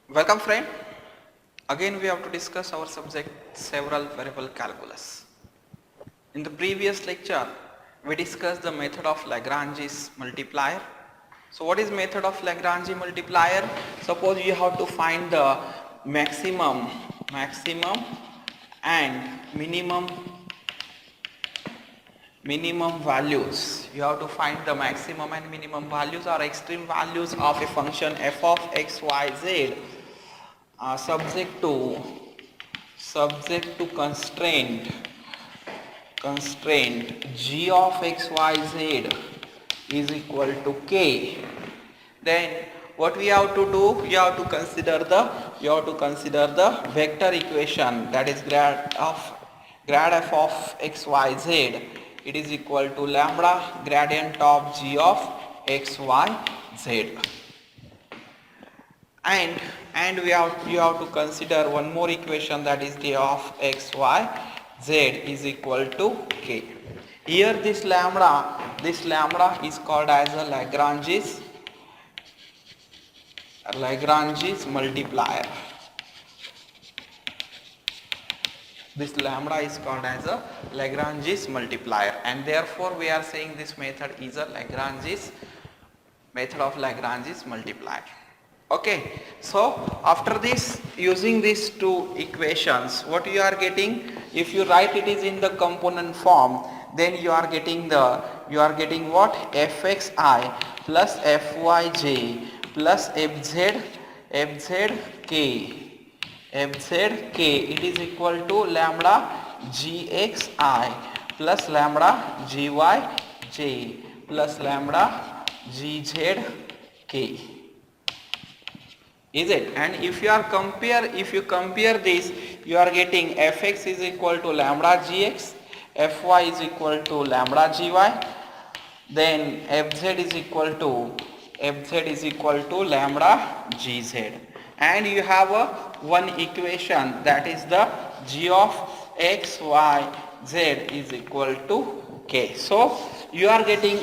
Welcome friend. Again we have to discuss our subject several variable calculus. In the previous lecture we discussed the method of Lagrange's multiplier. So what is method of Lagrange multiplier? Suppose you have to find the maximum and minimum values. You have to find the maximum and minimum values or extreme values of a function f of x, y, z subject to constraint g of x, y, z is equal to k. Then what we have to do? You have to consider the vector equation, that is grad f of x, y, z. It is equal to lambda gradient of g of x, y, z. And you have to consider one more equation, that is d of x, y, z is equal to k. Here this lambda is called as a Lagrange's multiplier. This lambda is called as a Lagrange's multiplier, and therefore we are saying this method is a method of Lagrange's multiplier. Okay, so after this, using these two equations, what you are getting, if you write it is in the component form, then you are getting what? Fxi plus Fyj plus Fzk, it is equal to lambda Gxi plus lambda Gyj plus lambda Gzk. Is it? And if you compare this, you are getting fx is equal to lambda gx, fy is equal to lambda gy, then fz is equal to lambda gz, and you have one equation, that is the g of x, y, z is equal to k. So you are getting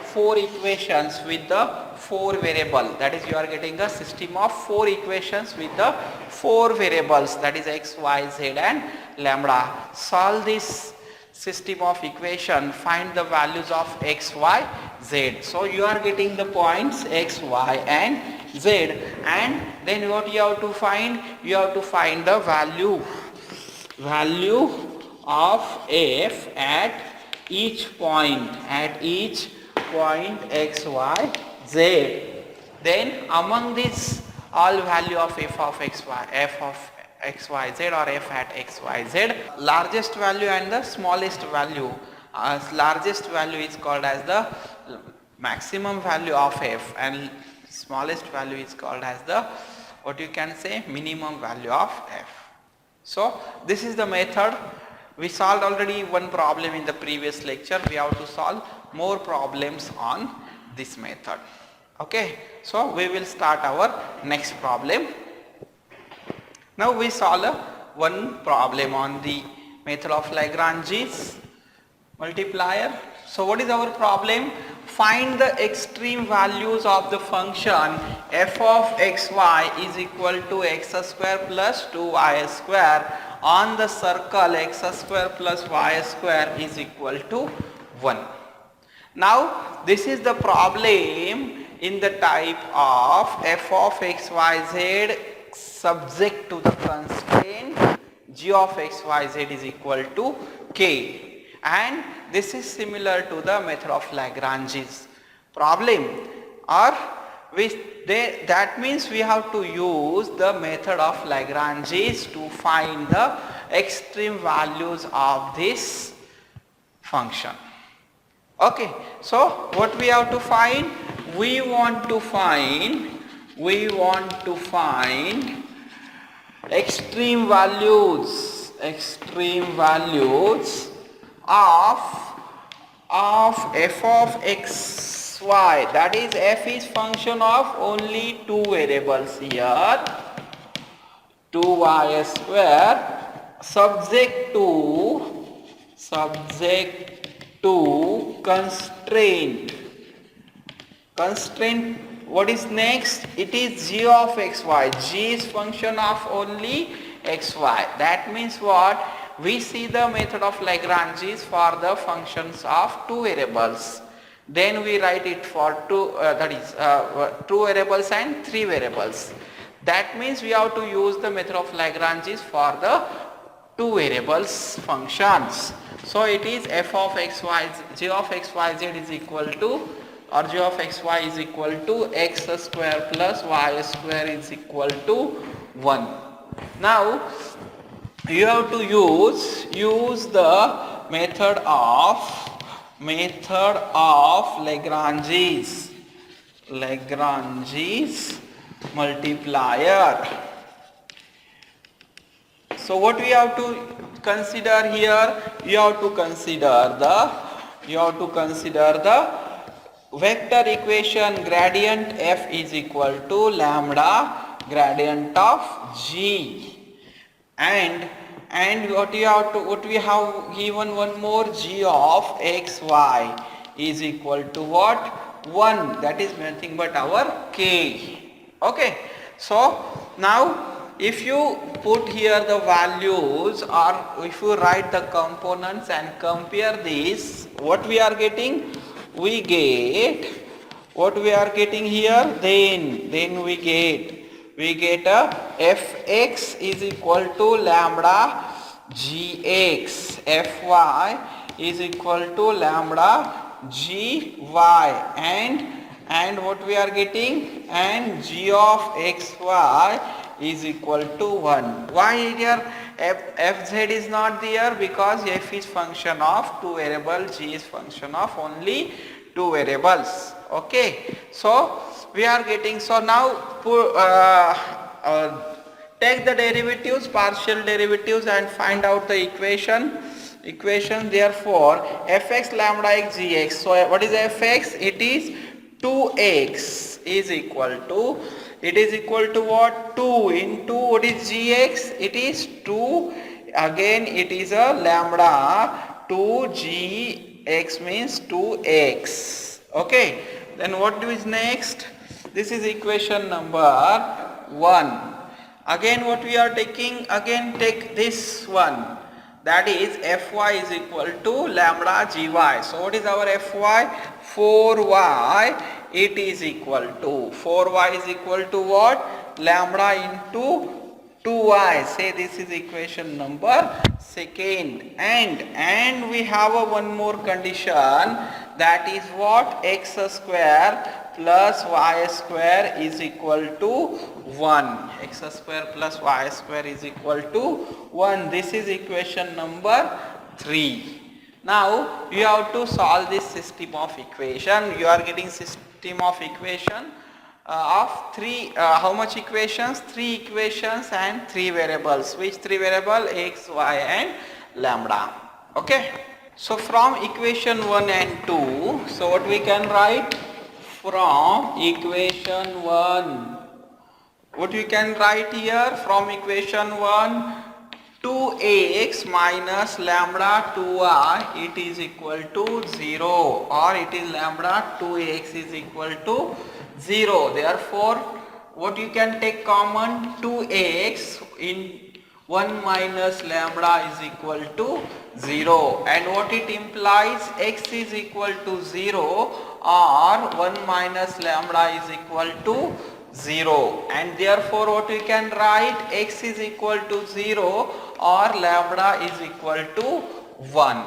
four equations with the four variable, that is you are getting a system of four equations with the four variables, that is x, y, z and lambda. Solve this system of equation, find the values of x, y, z. So you are getting the points x, y and z, and then what you have to find? You have to find the value of f at each point x, y, z. Then among this all value of f of x, y, or f at x, y, z, largest value and the smallest value. Largest value is called as the maximum value of f, and smallest value is called as the, what you can say, minimum value of f. So this is the method. We solved already one problem in the previous lecture. We have to solve more problems on this method. Okay, so we will start our next problem. Now we solve one problem on the method of Lagrange's multiplier. So what is our problem? Find the extreme values of the function f of xy is equal to x square plus 2y square on the circle x square plus y square is equal to 1. Now this is the problem in the type of f of xyz subject to the constraint g of xyz is equal to k, and this is similar to the method of Lagrange's problem, or that means we have to use the method of Lagrange's to find the extreme values of this function. Okay, so what we have to find? We want to find extreme values of f of xy, that is f is function of only two variables here, 2y square, subject to constraint what is next? It is g of xy. G is function of only xy. That means what? We see the method of Lagrange's for the functions of two variables. Then we write it for two variables and three variables. That means we have to use the method of Lagrange's for the two variables functions. So it is f of xy, g of xyz is equal to, or g of xy is equal to x square plus y square is equal to 1. Now you have to use the method of Lagrange's multiplier. So what we have to consider here? You have to consider the vector equation gradient f is equal to lambda gradient of g, and what we have given one more, g of xy is equal to what? 1. That is nothing but our k. Okay, so now if you put here the values, or if you write the components and compare this, what we are getting? We get what we are getting here. Then we get a fx is equal to lambda gx, fy is equal to lambda gy, and what we are getting, and g of xy is equal to 1. Why here fz is not there? Because f is function of two variables, g is function of only two variables. Okay, so we are getting, so now take the derivatives, partial derivatives, and find out the equation. Therefore fx lambda x gx, so what is fx? It is 2x is equal to, what? 2 into what is gx? It is 2, again it is a lambda 2gx means 2x. Okay, then what is next? This is equation number 1. Again what we are taking, again take this one, that is fy is equal to lambda gy. So what is our fy? 4y. It is equal to, 4y is equal to what? Lambda into 2y. Say this is equation number 2. And we have a one more condition, that is what? X square plus y square is equal to 1. X square plus y square is equal to 1. This is equation number 3. Now you have to solve this system of equation. You are getting system of equation of 3, how much equations? 3 equations and 3 variables. Which 3 variable? X, y and lambda. Okay. So from equation 1 and 2, so what we can write? From equation 1, what we can write here? From equation 1, 2ax minus lambda 2y, it is equal to 0, or it is lambda 2ax is equal to 0. Therefore what you can take common? 2ax in 1 minus lambda is equal to 0, and what it implies? X is equal to 0, or 1 minus lambda is equal to 0, and therefore what we can write? X is equal to 0 or lambda is equal to 1.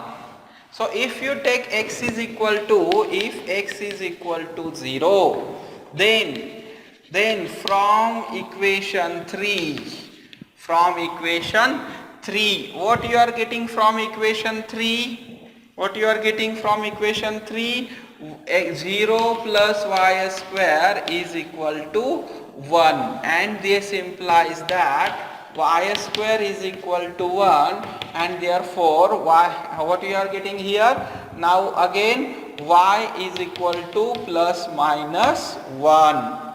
So if you take x is equal to, if x is equal to 0, then from equation 3, what you are getting from equation 3? What you are getting from equation 3? 0 plus y square is equal to 1, and this implies that y square is equal to 1, and therefore what you are getting here? Now again y is equal to plus minus 1.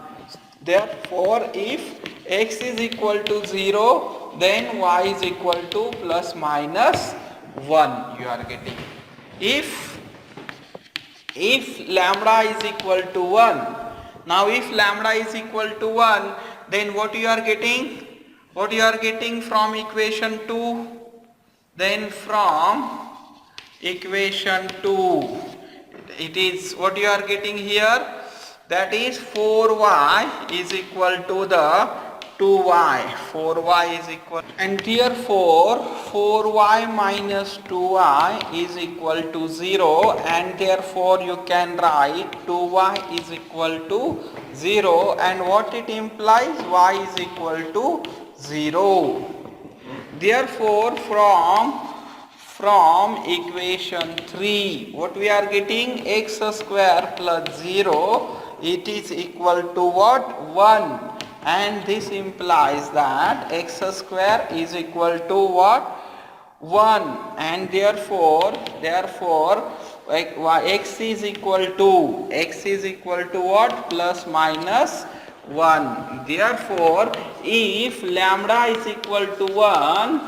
Therefore if x is equal to 0, then y is equal to plus minus 1 you are getting. If lambda is equal to 1, Now if lambda is equal to 1, then what you are getting? What you are getting from equation 2? Then from equation 2, it is what you are getting here, that is 4y is equal to the 2y. 4y is equal, and therefore 4y minus 2y is equal to 0, and therefore you can write 2y is equal to 0, and what it implies, y is equal to 0. Therefore from equation 3, what we are getting, x square plus 0, it is equal to what? 1. And this implies that x square is equal to what? 1. And therefore x is equal to what? Plus minus 1. Therefore if lambda is equal to 1,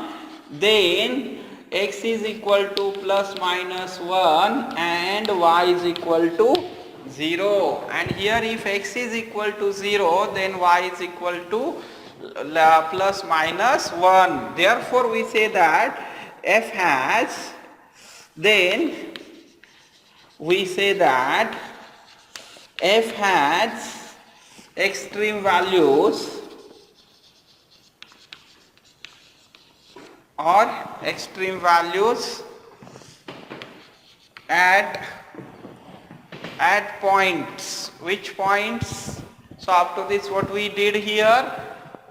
then x is equal to plus minus 1 and y is equal to 0. And here if x is equal to 0, then y is equal to plus minus 1. Therefore we say that f has, then we say that f has extreme values or extreme values at points. Which points? So after this, what we did here,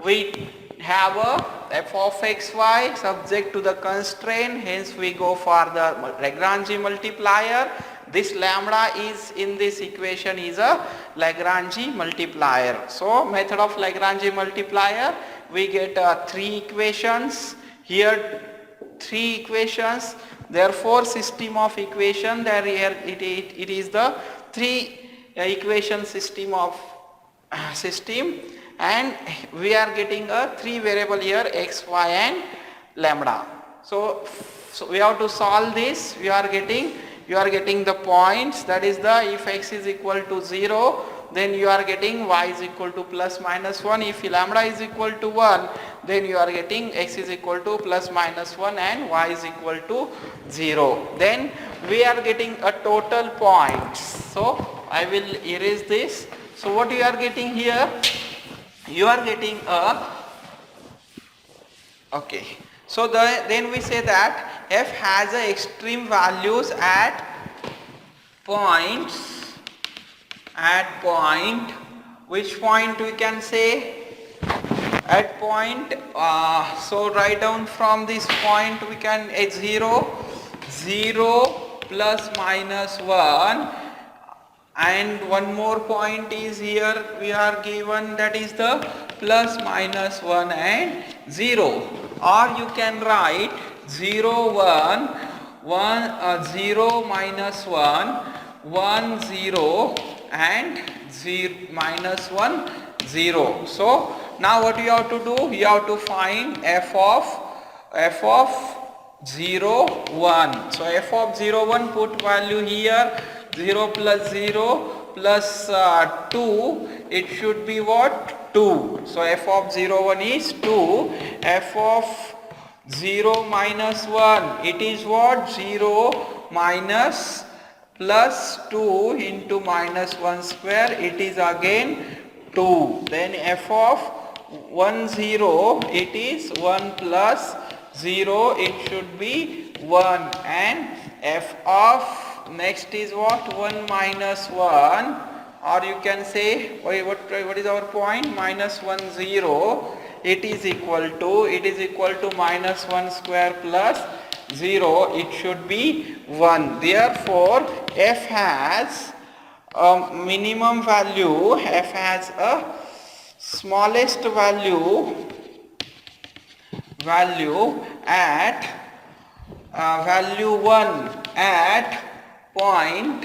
we have a f of xy subject to the constraint, hence we go for the Lagrange multiplier. This lambda is in this equation is a Lagrange multiplier. So method of Lagrange multiplier, we get 3 equations. Here 3 equations, therefore system of equation, there here it is the 3 equation system of system, and we are getting a 3 variable here, x, y and lambda. So we have to solve this. You are getting the points, that is the, if x is equal to 0, then you are getting y is equal to plus minus 1. If lambda is equal to 1, then you are getting x is equal to plus minus 1 and y is equal to 0. Then we are getting a total points. So I will erase this. So what you are getting here, you are getting a, okay. So then we say that f has a extreme values at points. At point, which point we can say? At point, so write down from this point we can 0 plus minus 1, and one more point is here we are given, that is the plus minus 1 and 0, or you can write 0 0 minus 1 1 0 and 0 minus 1 0. So now what you have to do, you have to find f of 0 1. So f of 0 1, put value here, 0 plus 0 plus 2, it should be what? 2. So f of 0 1 is 2. F of 0 minus 1, it is what? 0 minus plus 2 into minus 1 square, it is again 2. Then f of 1 0, it is 1 plus 0, it should be 1. And f of next is what? 1 minus 1, or you can say, what is our point? Minus 1 0, it is equal to minus 1 square plus 0, it should be 1. Therefore f has a minimum value, f has a smallest value at value 1 at point,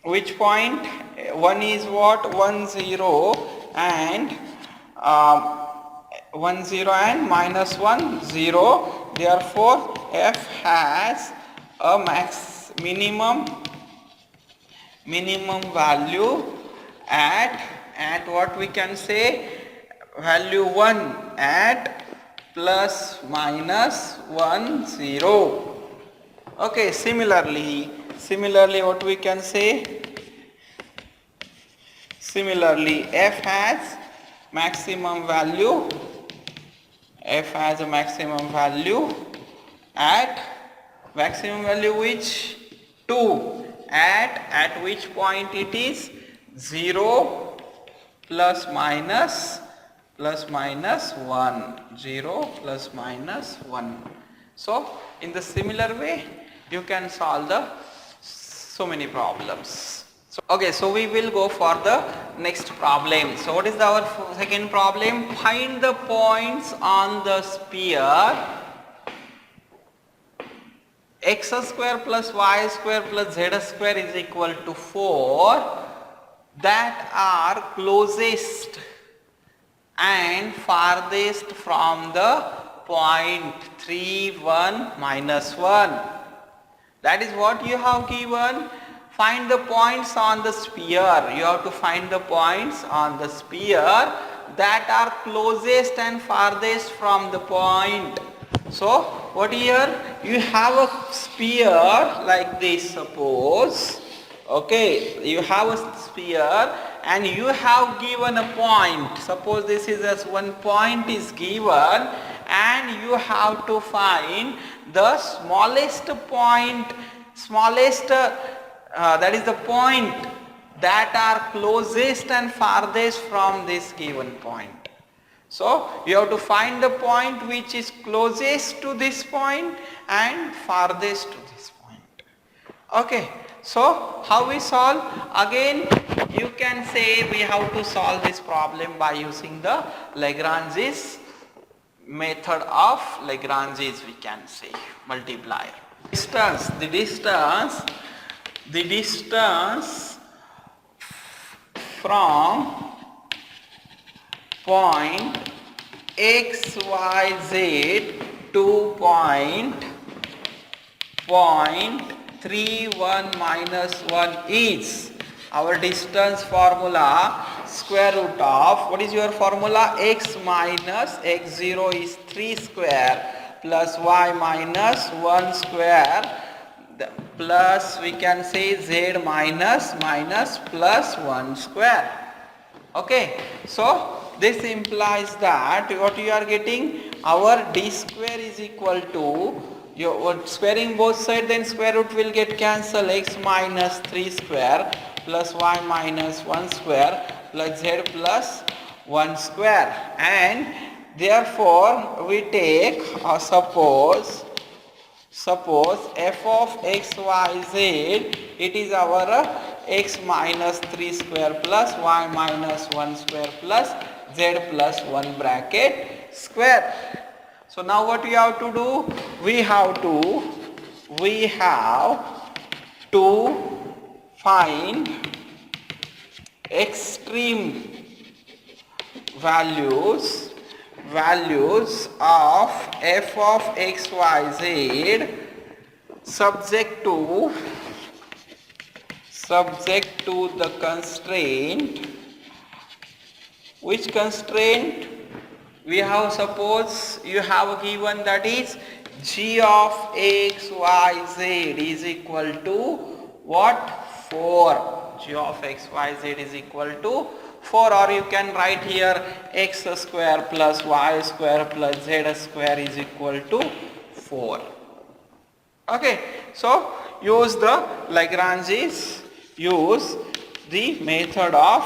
which point? 1 is what? 1 0 and 1 0 and minus 1 0. Therefore f has a minimum minimum value at what we can say, value 1 at plus minus 1 0. Okay, similarly what we can say, similarly f has maximum value, f has a maximum value at maximum value which 2, at which point it is 0 plus minus 1, 0 plus minus 1. So in the similar way you can solve the so many problems. So, okay, so we will go for the next problem. So what is our second problem? Find the points on the sphere x square plus y square plus z square is equal to 4 that are closest and farthest from the point 3, 1, minus 1. That is what you have given. Find the points on the sphere. You have to find the points on the sphere that are closest and farthest from the point. So what here? You have a sphere like this, suppose. Okay, you have a sphere and you have given a point. Suppose this is as one point is given and you have to find the smallest point, that is the point that are closest and farthest from this given point. So you have to find the point which is closest to this point and farthest to this point. Okay, so how we solve? Again you can say we have to solve this problem by using the Lagrange's method of Lagrange's, we can say, multiplier. The distance from point xyz to point 31 minus 1 is our distance formula square root of, what is your formula? X minus x0 is 3 square plus y minus 1 square plus we can say z minus plus 1 square. Okay, so this implies that what you are getting, our d square is equal to, you squaring both sides, then square root will get cancelled, x minus 3 square plus y minus 1 square plus z plus 1 square, and therefore we take suppose f of x y z, it is our x minus 3 square plus y minus 1 square plus z plus 1 bracket square. So now what we have to do? We have to find extreme values of f of x y z subject to the constraint. Which constraint? We have, suppose you have given, that is g of x y z is equal to what? 4. G of x y z is equal to 4, or you can write here x square plus y square plus z square is equal to 4. Okay, so use the Lagrange's, use the method of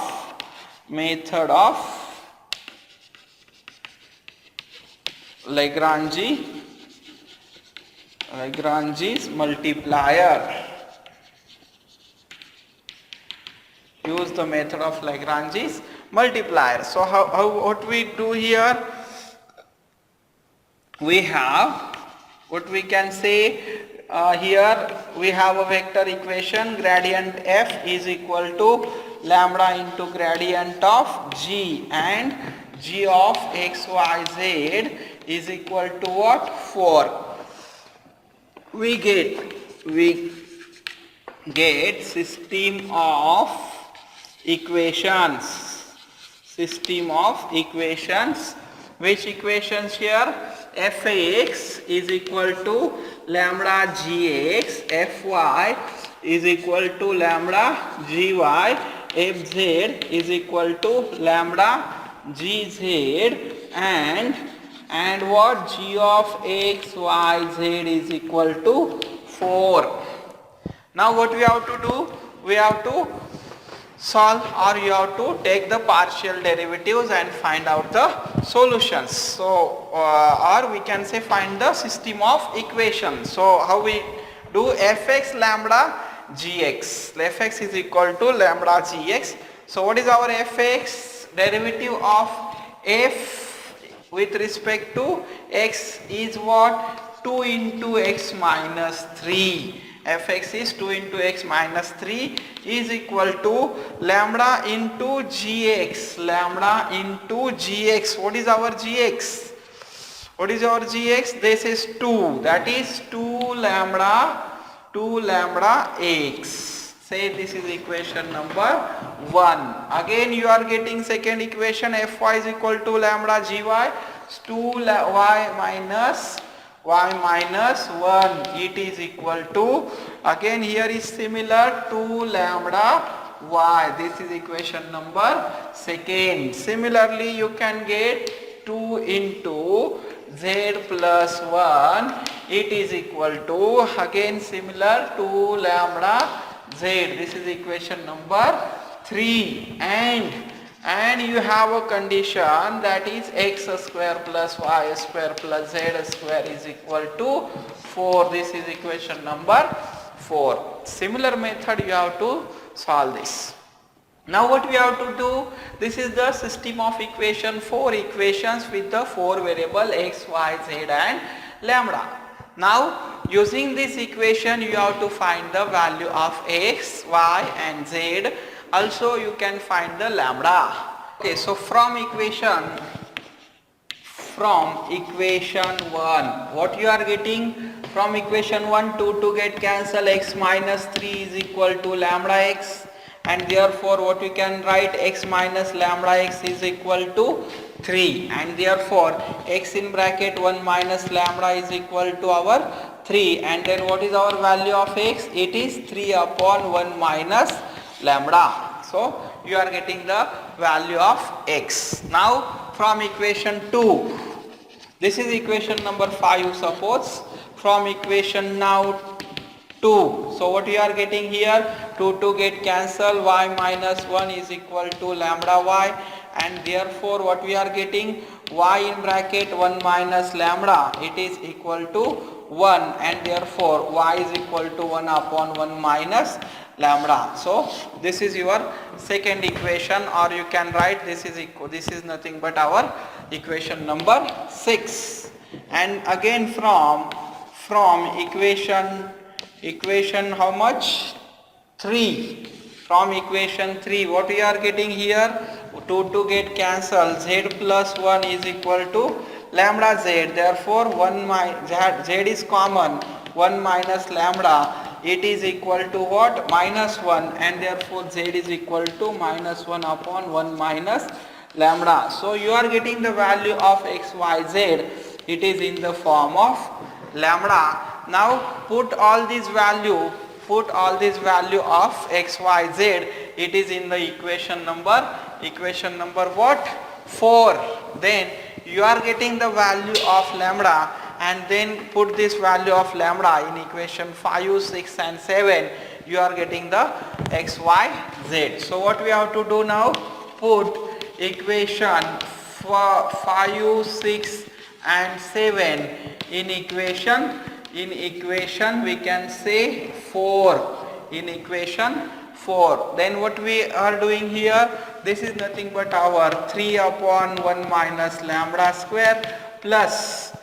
Lagrange's multiplier. Use the method of Lagrange's multiplier. So what we do here? We have, what we can say, here we have a vector equation, gradient f is equal to lambda into gradient of g, and g of x y z is equal to what? 4. We get system of equations. System of equations. Which equations here? Fx is equal to lambda gx, Fy is equal to lambda gy, Fz is equal to lambda gz, and what? G of x, y, z is equal to 4. Now what we have to do? We have to solve, or you have to take the partial derivatives and find out the solutions. So or we can say find the system of equations. So how we do? Fx lambda gx, Fx is equal to lambda gx. So what is our Fx? Derivative of f with respect to x is what? 2 into x minus 3. Fx is 2 into x minus 3 is equal to lambda into gx, lambda into gx. What is our gx? What is our gx? This is 2, that is 2 lambda x. Say this is equation number 1. Again you are getting second equation, Fy is equal to lambda gy, 2 y minus 1, it is equal to, again here is similar, 2 lambda y. This is equation number 2. Similarly you can get 2 into z plus 1, it is equal to, again similar, 2 lambda z. This is equation number 3. And you have a condition, that is x square plus y square plus z square is equal to 4. This is equation number 4. Similar method you have to solve this. Now what we have to do? This is the system of equation, 4 equations with the 4 variable x, y, z and lambda. Now using this equation you have to find the value of x, y and z. Also you can find the lambda. Okay, so from equation 1, what you are getting? From equation 1, 2 get cancel, x minus 3 is equal to lambda x, and therefore what we can write? X minus lambda x is equal to 3, and therefore x in bracket 1 minus lambda is equal to our 3, and then what is our value of x? It is 3 upon 1 minus lambda. So you are getting the value of x. Now from equation 2, this is equation number 5 suppose. From equation now 2, so what you are getting here? 2 get cancel, y minus 1 is equal to lambda y, and therefore what we are getting? Y in bracket 1 minus lambda, it is equal to 1, and therefore y is equal to 1 upon 1 minus lambda. So this is your second equation, or you can write this is nothing but our equation number 6. And again from equation how much? 3. From equation 3 what we are getting here? 2 get cancelled, z plus 1 is equal to lambda z, therefore z is common, 1 minus lambda, it is equal to what? Minus 1, and therefore z is equal to minus 1 upon 1 minus lambda. So you are getting the value of x, y, z, it is in the form of lambda. Now put all this value of x, y, z, it is in the equation number what? 4. Then you are getting the value of lambda, and then put this value of lambda in equation 5, 6 and 7, you are getting the x, y, z. So what we have to do now? Put equation 5, 6 and 7 in equation we can say 4. In equation 4. Then what we are doing here? This is nothing but our 3 upon 1 minus lambda square plus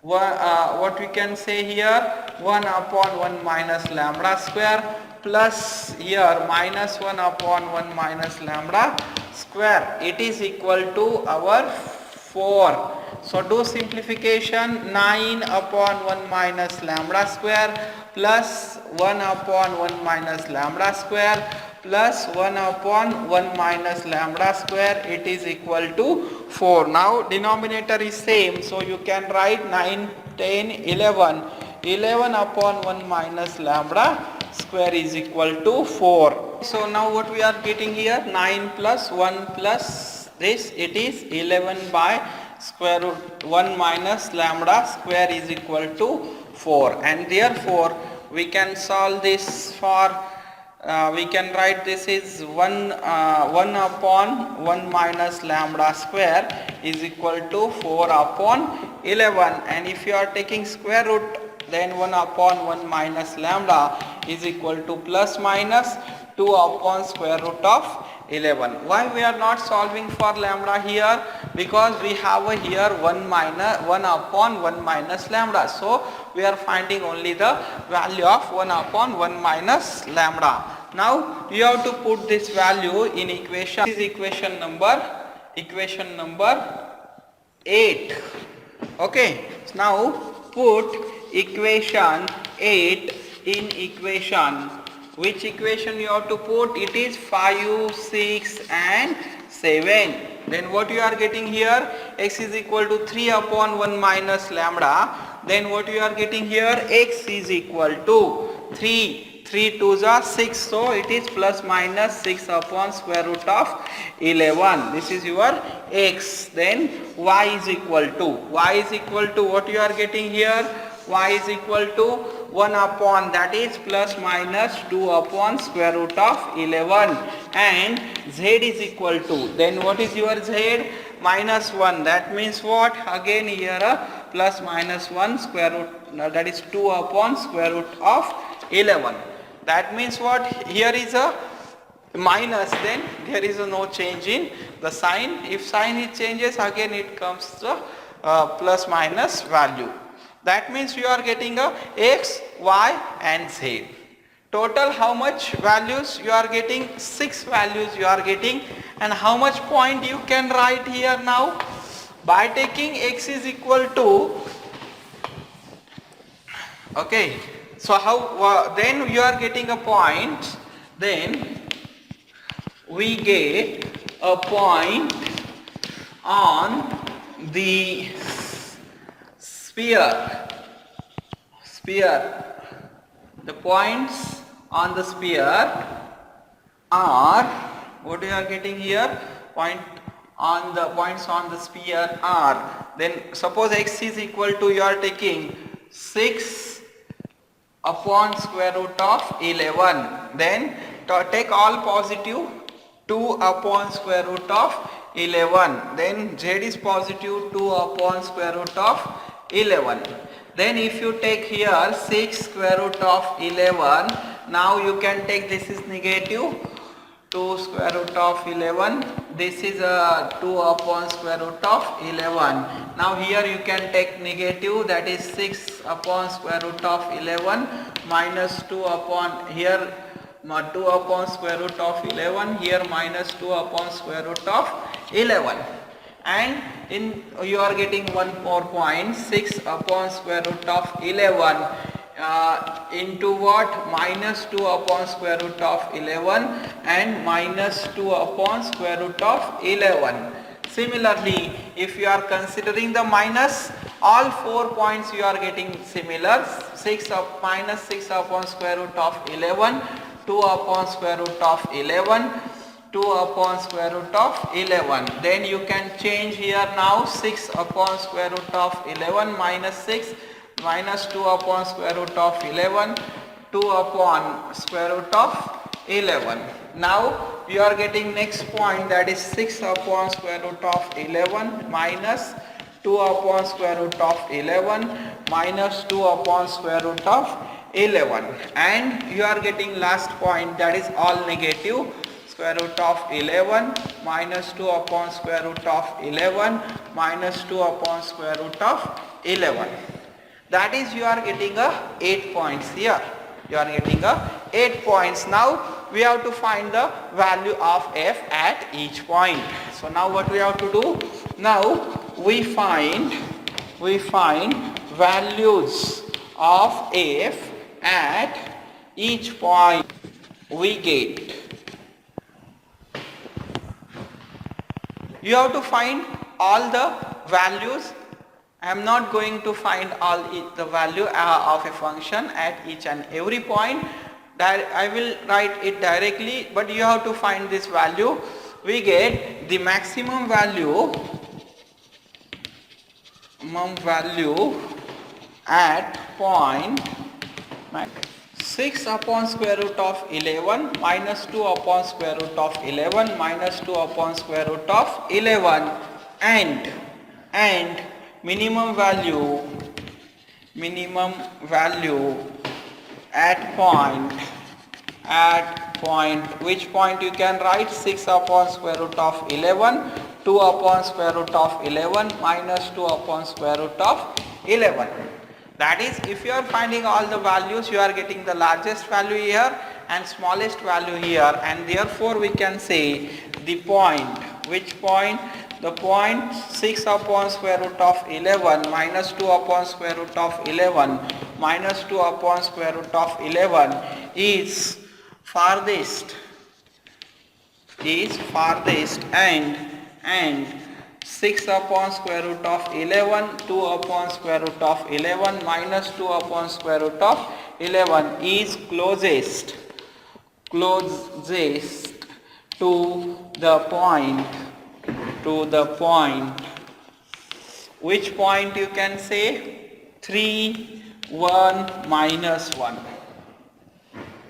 what we can say here? 1 upon 1 minus lambda square plus here minus 1 upon 1 minus lambda square. It is equal to our 4. So do simplification, 9 upon 1 minus lambda square plus 1 upon 1 minus lambda square plus 1 upon 1 minus lambda square, it is equal to 4. Now denominator is same, so you can write 9, 10, 11. 11 upon 1 minus lambda square is equal to 4. So now what we are getting here, 9 plus 1 plus this, it is 11 by square root 1 minus lambda square is equal to 4, and therefore we can solve this for we can write this is 1 upon 1 minus lambda square is equal to 4 upon 11, and if you are taking square root, then 1 upon 1 minus lambda is equal to plus minus 2 upon square root of 11. Why we are not solving for lambda here? Because we have here 1 upon 1 minus lambda. So we are finding only the value of 1 upon 1 minus lambda. Now you have to put this value in equation. This is equation number 8. Okay. So now put equation 8 in equation. Which equation you have to put? It is 5, 6 and 7. Then what you are getting here? X is equal to 3 upon 1 minus lambda. Then what you are getting here? X is equal to 3. 3 2s are 6. So it is plus minus 6 upon square root of 11. This is your X. Then Y is equal to what you are getting here? Y is equal to 1 upon, that is plus minus 2 upon square root of 11, and Z is equal to, then what is your Z? Minus 1. That means what? Again here plus minus 1 square root, that is 2 upon square root of 11. That means what? Here is a minus, then there is no change in the sign. If sign it changes, again it comes the plus minus value. That means you are getting a X, Y and Z. Total how much values you are getting? 6 values you are getting. And how much point you can write here now? By taking X is equal to, okay, so how then you are getting a point, then we get a point on the sphere. The points on the sphere are, what you are getting here? Points on the sphere are, then suppose X is equal to, you are taking 6 upon square root of 11, then take all positive, 2 upon square root of 11, then Z is positive, 2 upon square root of 11. Then if you take here 6 square root of 11, now you can take, this is negative, 2 square root of 11, this is 2 upon square root of 11. Now here you can take negative, that is 6 upon square root of 11 minus 2 upon, here 2 upon square root of 11, here minus 2 upon square root of 11. And in you are getting one more point, 6 upon square root of 11 into what? Minus 2 upon square root of 11 and minus 2 upon square root of 11. Similarly, if you are considering the minus, all 4 points you are getting similar. Minus 6 upon square root of 11, 2 upon square root of 11, 2 upon square root of 11. Then you can change here now, 6 upon square root of 11 minus 6 minus 2 upon square root of 11, 2 upon square root of 11. Now you are getting next point, that is 6 upon square root of 11 minus 2 upon square root of 11 minus 2 upon square root of 11. And you are getting last point, that is all negative, square root of 11 minus 2 upon square root of 11 minus 2 upon square root of 11. That is, you are getting 8 points here. You are getting 8 points. Now we have to find the value of f at each point. So now what we have to do? Now we find values of f at each point we get. You have to find all the values. I am not going to find all the value of a function at each and every point. I will write it directly, but you have to find this value. We get the maximum value at point 6 upon square root of 11 minus 2 upon square root of 11 minus 2 upon square root of 11 and minimum value at point, which point you can write 6 upon square root of 11, 2 upon square root of 11 minus 2 upon square root of 11. That is, if you are finding all the values, you are getting the largest value here and smallest value here, and therefore we can say the point, which point? The point 6 upon square root of 11 minus 2 upon square root of 11 minus 2 upon square root of 11 is farthest and 6 upon square root of 11, 2 upon square root of 11 minus 2 upon square root of 11 is closest to the point. Which point you can say? 3, 1, minus 1.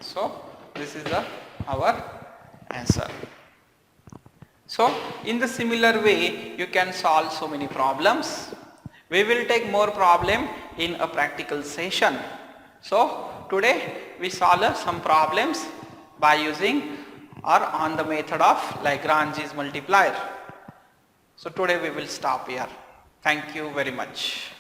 So this is our answer. So in the similar way you can solve so many problems. We will take more problem in a practical session. So today we solve some problems by using or on the method of Lagrange's multiplier. So today we will stop here. Thank you very much.